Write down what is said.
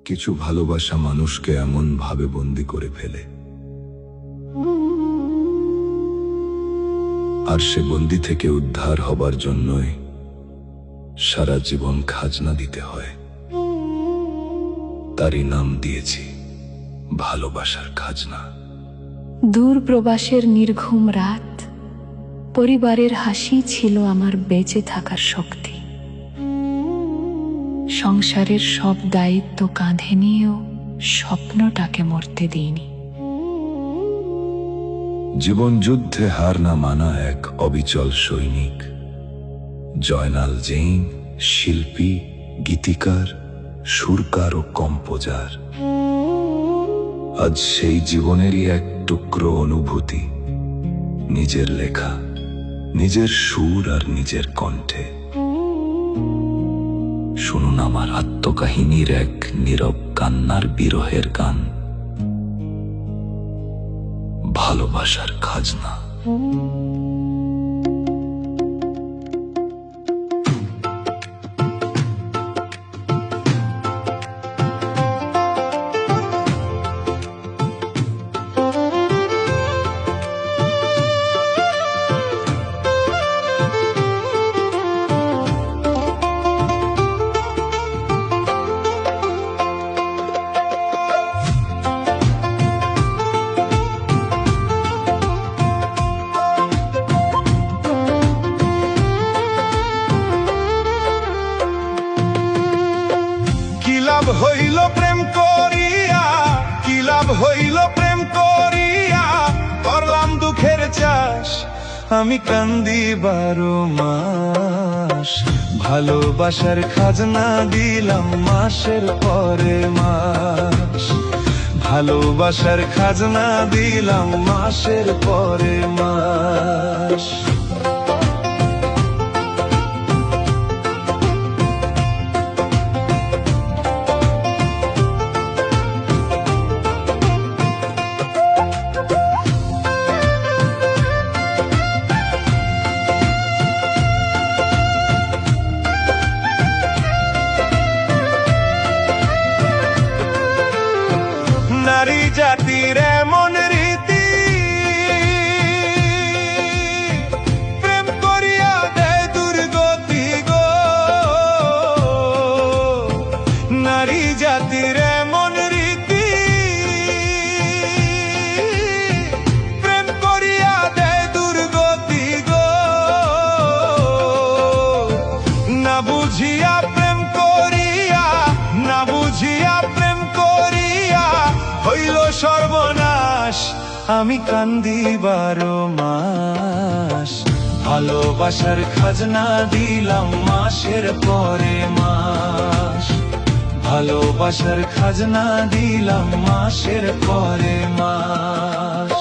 কিছু ভালোবাসা মানুষকে এমন ভাবে বন্দী করে ফেলে, আর সে বন্দী থেকে উদ্ধার হবার জন্যই সারা জীবন খাজনা দিতে হয়। তারই নাম দিয়েছি ভালোবাসার খাজনা। দূর প্রবাসের নির্ঘুম রাত, পরিবারের হাসি ছিল আমার বেঁচে থাকার শক্তি। সংসারের সব দায়িত্ব কাঁধে নিয়েও স্বপ্নটাকে মরতে দিইনি। জীবন যুদ্ধে হার না মানা এক অবিচল সৈনিক। জয়নাল জৈন, শিল্পী, গীতিকার, সুরকার ও কম্পোজার, আজ সেই জীবনেরই এক টুকরো অনুভূতি নিজের লেখা, নিজের সুর আর নিজের কণ্ঠে। শুনুন আমার আত্মকাহিনীর এক নীরব কান্নার বিরহের গান, ভালোবাসার খাজনা। হইল প্রেম করিয়া, কি লাভ হইল প্রেম করিয়া, করলাম দুঃখের চাষ, আমি কান্দি 12 মাস। ভালোবাসার খাজনা দিলাম মাসের পরে মাস, ভালোবাসার খাজনা দিলাম মাসের পরে মাস। নারী জাতির এমন রীতি, প্রেম করিয়া দেয় দুর্গতি গো। নারী জাতির এমন রীতি, প্রেম করিয়া দেয় দুর্গতি গো। না বুঝিয়া প্রেম করিয়া, না বুঝিয়া প্রেম করিয়া হইল সর্বনাশ, আমি কান্দি 12 মাস। ভালোবাসার খাজনা দিলাম মাসের পরে মাস, ভালোবাসার খাজনা দিলাম মাসের পরে মাস।